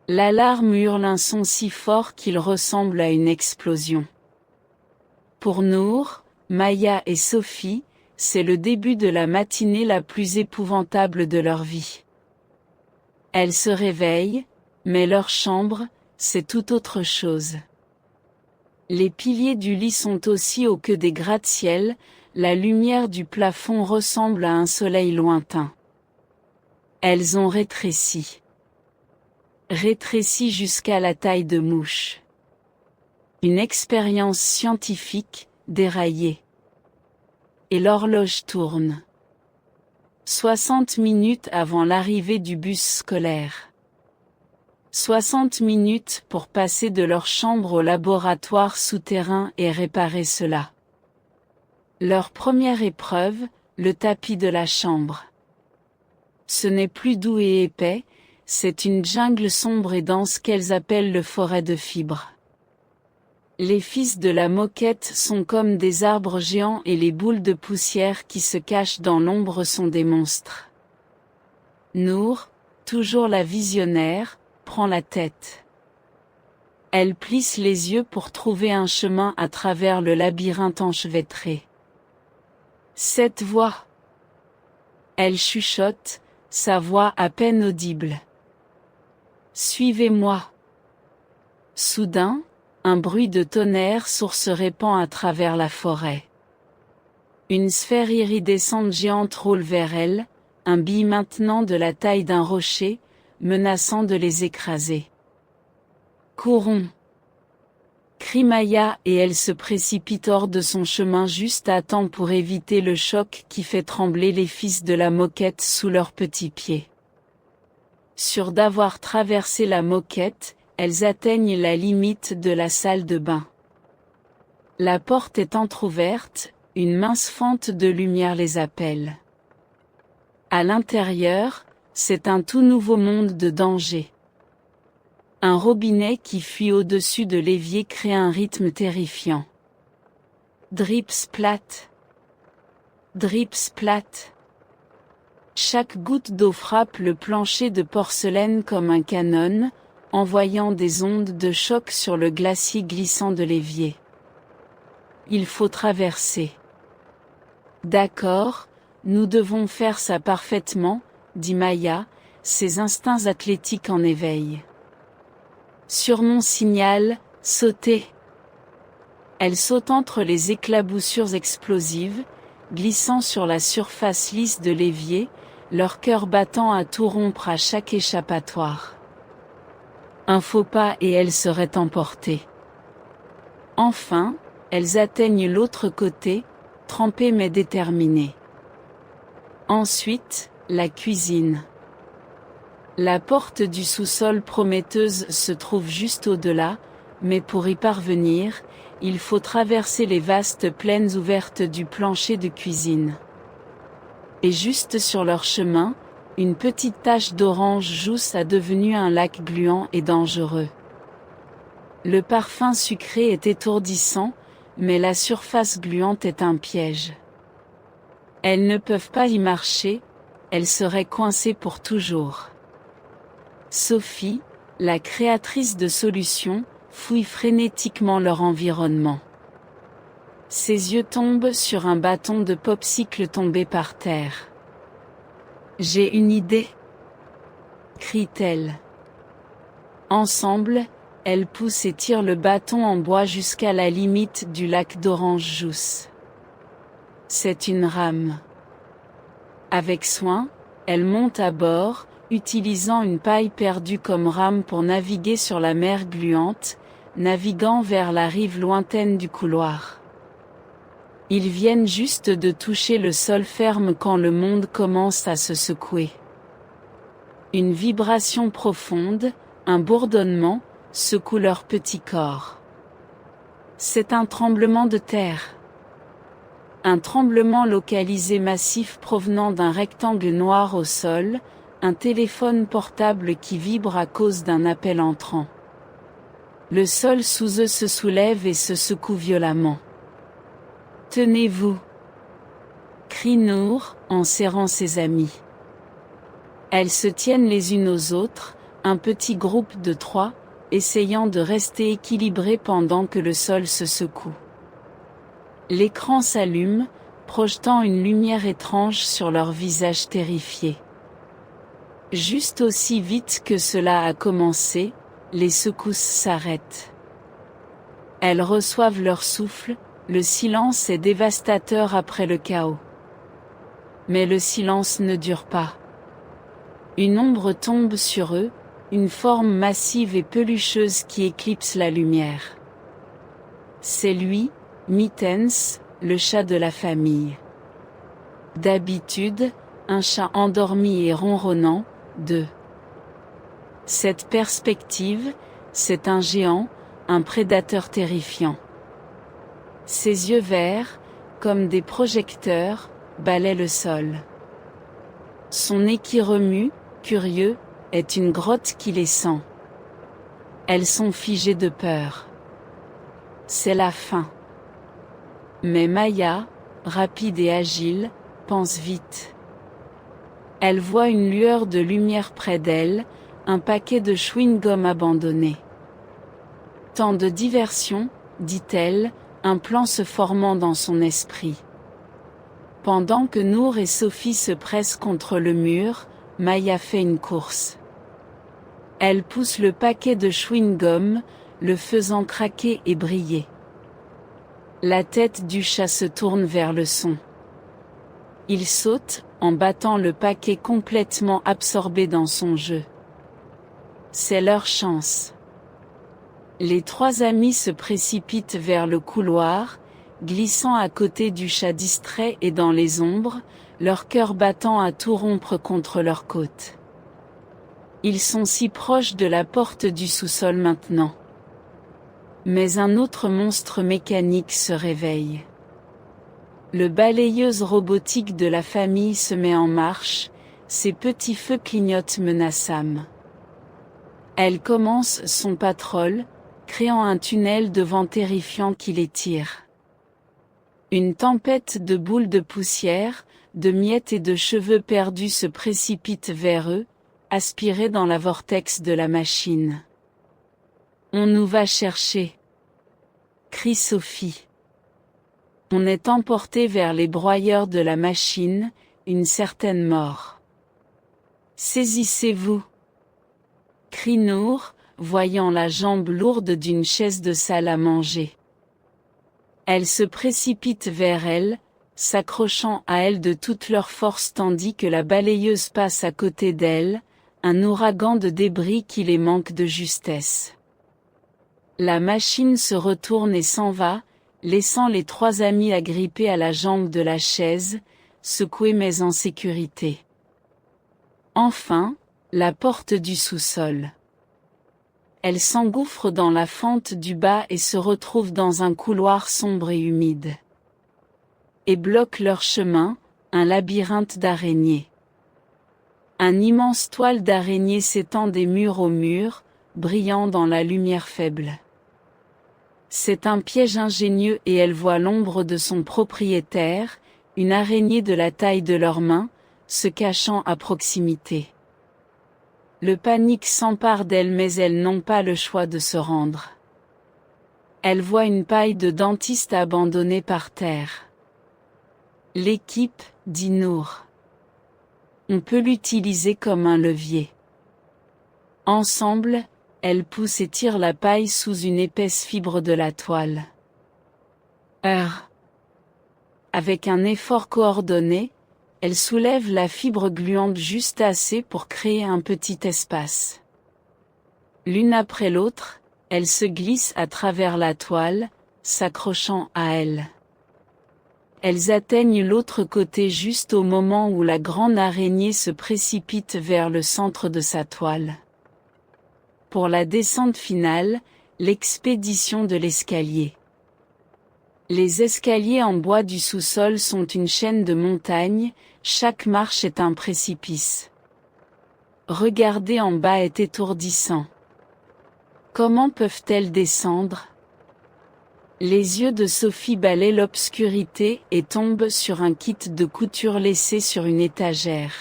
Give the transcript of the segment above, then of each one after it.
L'alarme hurle un son si fort qu'il ressemble à une explosion. Pour Nour, Maya et Sophie, c'est le début de la matinée la plus épouvantable de leur vie. Elles se réveillent, mais leur chambre, c'est tout autre chose. Les piliers du lit sont aussi hauts que des gratte-ciel, la lumière du plafond ressemble à un soleil lointain. Elles ont rétréci. Rétréci jusqu'à la taille de mouche. Une expérience scientifique, déraillée. Et l'horloge tourne. 60 minutes avant l'arrivée du bus scolaire. 60 minutes pour passer de leur chambre au laboratoire souterrain et réparer cela. Leur première épreuve, le tapis de la chambre. Ce n'est plus doux et épais, c'est une jungle sombre et dense qu'elles appellent le forêt de fibres. Les fils de la moquette sont comme des arbres géants et les boules de poussière qui se cachent dans l'ombre sont des monstres. Nour, toujours la visionnaire, prend la tête. Elle plisse les yeux pour trouver un chemin à travers le labyrinthe enchevêtré. Cette voix. Elle chuchote, sa voix à peine audible. Suivez-moi. Soudain, un bruit de tonnerre sourd se répand à travers la forêt. Une sphère iridescente géante roule vers elle, un bille maintenant de la taille d'un rocher, menaçant de les écraser. Courons! Crie Maya et elle se précipite hors de son chemin juste à temps pour éviter le choc qui fait trembler les fils de la moquette sous leurs petits pieds. Sûres d'avoir traversé la moquette, elles atteignent la limite de la salle de bain. La porte est entr'ouverte, une mince fente de lumière les appelle. À l'intérieur, c'est un tout nouveau monde de danger. Un robinet qui fuit au-dessus de l'évier crée un rythme terrifiant. Drip splat. Drip splat. Chaque goutte d'eau frappe le plancher de porcelaine comme un canon, envoyant des ondes de choc sur le glacis glissant de l'évier. Il faut traverser. D'accord, nous devons faire ça parfaitement, dit Maya, ses instincts athlétiques en éveil. Sur mon signal, sautez. Elle saute entre les éclaboussures explosives, glissant sur la surface lisse de l'évier, leur cœur battant à tout rompre à chaque échappatoire. Un faux pas et elles seraient emportées. Enfin, elles atteignent l'autre côté, trempées mais déterminées. Ensuite, la cuisine. La porte du sous-sol prometteuse se trouve juste au-delà, mais pour y parvenir, il faut traverser les vastes plaines ouvertes du plancher de cuisine. Et juste sur leur chemin, une petite tache d'orange jousse a devenu un lac gluant et dangereux. Le parfum sucré est étourdissant, mais la surface gluante est un piège. Elles ne peuvent pas y marcher, elles seraient coincées pour toujours. Sophie, la créatrice de solutions, fouille frénétiquement leur environnement. Ses yeux tombent sur un bâton de popsicle tombé par terre. « J'ai une idée !» crie-t-elle. Ensemble, elles poussent et tirent le bâton en bois jusqu'à la limite du lac d'orange jousse. C'est une rame. Avec soin, elles montent à bord, utilisant une paille perdue comme rame pour naviguer sur la mer gluante, naviguant vers la rive lointaine du couloir. Ils viennent juste de toucher le sol ferme quand le monde commence à se secouer. Une vibration profonde, un bourdonnement, secoue leur petit corps. C'est un tremblement de terre. Un tremblement localisé massif provenant d'un rectangle noir au sol, un téléphone portable qui vibre à cause d'un appel entrant. Le sol sous eux se soulève et se secoue violemment. « Tenez-vous !» crie Nour, en serrant ses amies. Elles se tiennent les unes aux autres, Un petit groupe de 3, essayant de rester équilibré pendant que le sol se secoue. L'écran s'allume, projetant une lumière étrange sur leurs visages terrifiés. Juste aussi vite que cela a commencé, les secousses s'arrêtent. Elles reçoivent leur souffle, le silence est dévastateur après le chaos. Mais le silence ne dure pas. Une ombre tombe sur eux, une forme massive et pelucheuse qui éclipse la lumière. C'est lui, Mittens, le chat de la famille. D'habitude, un chat endormi et ronronnant, Cette perspective, c'est un géant, un prédateur terrifiant. Ses yeux verts, comme des projecteurs, balaient le sol. Son nez qui remue, curieux, est une grotte qui les sent. Elles sont figées de peur. C'est la fin. Mais Maya, rapide et agile, pense vite. Elle voit une lueur de lumière près d'elle, un paquet de chewing-gum abandonné. Tant de diversion, dit-elle, un plan se formant dans son esprit. Pendant que Nour et Sophie se pressent contre le mur, Maya fait une course. Elle pousse le paquet de chewing-gum, le faisant craquer et briller. La tête du chat se tourne vers le son. Il saute, en battant le paquet complètement absorbé dans son jeu. C'est leur chance. Les 3 amis se précipitent vers le couloir, glissant à côté du chat distrait et dans les ombres, leur cœur battant à tout rompre contre leur côte. Ils sont si proches de la porte du sous-sol maintenant. Mais un autre monstre mécanique se réveille. Le balayeuse robotique de la famille se met en marche, ses petits feux clignotent menaçamment. Elle commence son patrol, créant un tunnel de vent terrifiant qui les tire. Une tempête de boules de poussière, de miettes et de cheveux perdus se précipite vers eux, aspirés dans la vortex de la machine. « On nous va chercher !» crie Sophie. On est emporté vers les broyeurs de la machine, une certaine mort. « Saisissez-vous !» crie Nour, voyant la jambe lourde d'une chaise de salle à manger. Elles se précipitent vers elle, s'accrochant à elle de toute leur force tandis que la balayeuse passe à côté d'elle, un ouragan de débris qui les manque de justesse. La machine se retourne et s'en va, laissant les 3 amis agrippés à la jambe de la chaise, secoués mais en sécurité. Enfin, la porte du sous-sol. Elle s'engouffre dans la fente du bas et se retrouve dans un couloir sombre et humide. Et bloque leur chemin, un labyrinthe d'araignées. Un immense toile d'araignée s'étend des murs aux murs, brillant dans la lumière faible. C'est un piège ingénieux et elle voit l'ombre de son propriétaire, une araignée de la taille de leurs mains, se cachant à proximité. Le panique s'empare d'elles mais elles n'ont pas le choix de se rendre. Elle voit une paille de dentiste abandonnée par terre. L'équipe, dit Nour. On peut l'utiliser comme un levier. Ensemble, elles poussent et tirent la paille sous une épaisse fibre de la toile. Avec un effort coordonné, elles soulèvent la fibre gluante juste assez pour créer un petit espace. L'une après l'autre, elles se glissent à travers la toile, s'accrochant à elle. Elles atteignent l'autre côté juste au moment où la grande araignée se précipite vers le centre de sa toile. Pour la descente finale, l'expédition de l'escalier. Les escaliers en bois du sous-sol sont une chaîne de montagnes, chaque marche est un précipice. Regarder en bas est étourdissant. Comment peuvent-elles descendre ? Les yeux de Sophie balaient l'obscurité et tombent sur un kit de couture laissé sur une étagère.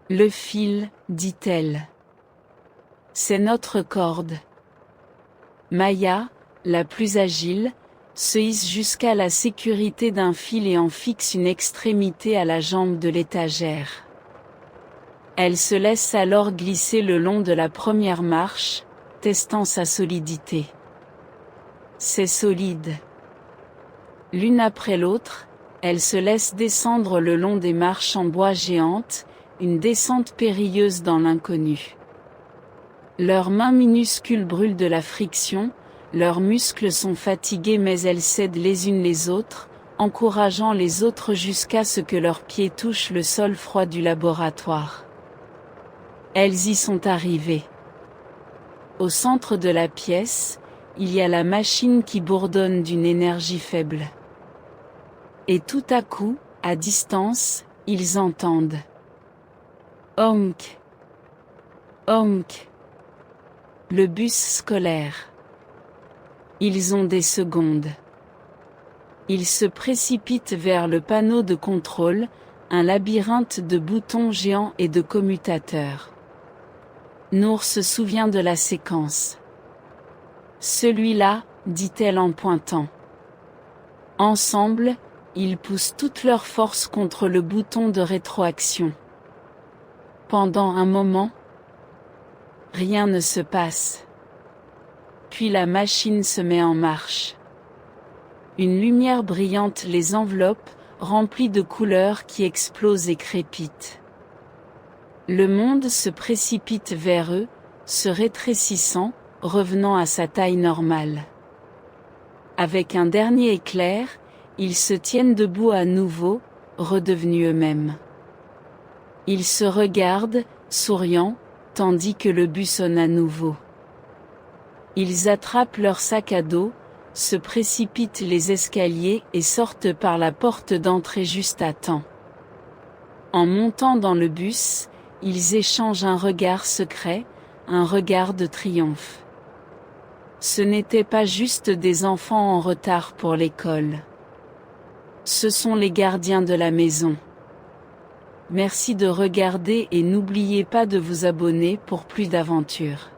Le fil, dit-elle. C'est notre corde. Maya, la plus agile, se hisse jusqu'à la sécurité d'un fil et en fixe une extrémité à la jambe de l'étagère. Elle se laisse alors glisser le long de la première marche, testant sa solidité. C'est solide. L'une après l'autre, elle se laisse descendre le long des marches en bois géantes, une descente périlleuse dans l'inconnu. Leurs mains minuscules brûlent de la friction, leurs muscles sont fatigués mais elles cèdent les unes les autres, encourageant les autres jusqu'à ce que leurs pieds touchent le sol froid du laboratoire. Elles y sont arrivées. Au centre de la pièce, il y a la machine qui bourdonne d'une énergie faible. Et tout à coup, à distance, ils entendent. Honk. Honk. Le bus scolaire. Ils ont des secondes. Ils se précipitent vers le panneau de contrôle, un labyrinthe de boutons géants et de commutateurs. Nour se souvient de la séquence. Celui-là, dit-elle en pointant. Ensemble, ils poussent toute leur force contre le bouton de rétroaction. Pendant un moment, rien ne se passe. Puis la machine se met en marche. Une lumière brillante les enveloppe, remplie de couleurs qui explosent et crépitent. Le monde se précipite vers eux, se rétrécissant, revenant à sa taille normale. Avec un dernier éclair, ils se tiennent debout à nouveau, redevenus eux-mêmes. Ils se regardent, souriant, tandis que le bus sonne à nouveau. Ils attrapent leur sac à dos, se précipitent les escaliers et sortent par la porte d'entrée juste à temps. En montant dans le bus, ils échangent un regard secret, un regard de triomphe. Ce n'étaient pas juste des enfants en retard pour l'école. Ce sont les gardiens de la maison. Merci de regarder et n'oubliez pas de vous abonner pour plus d'aventures.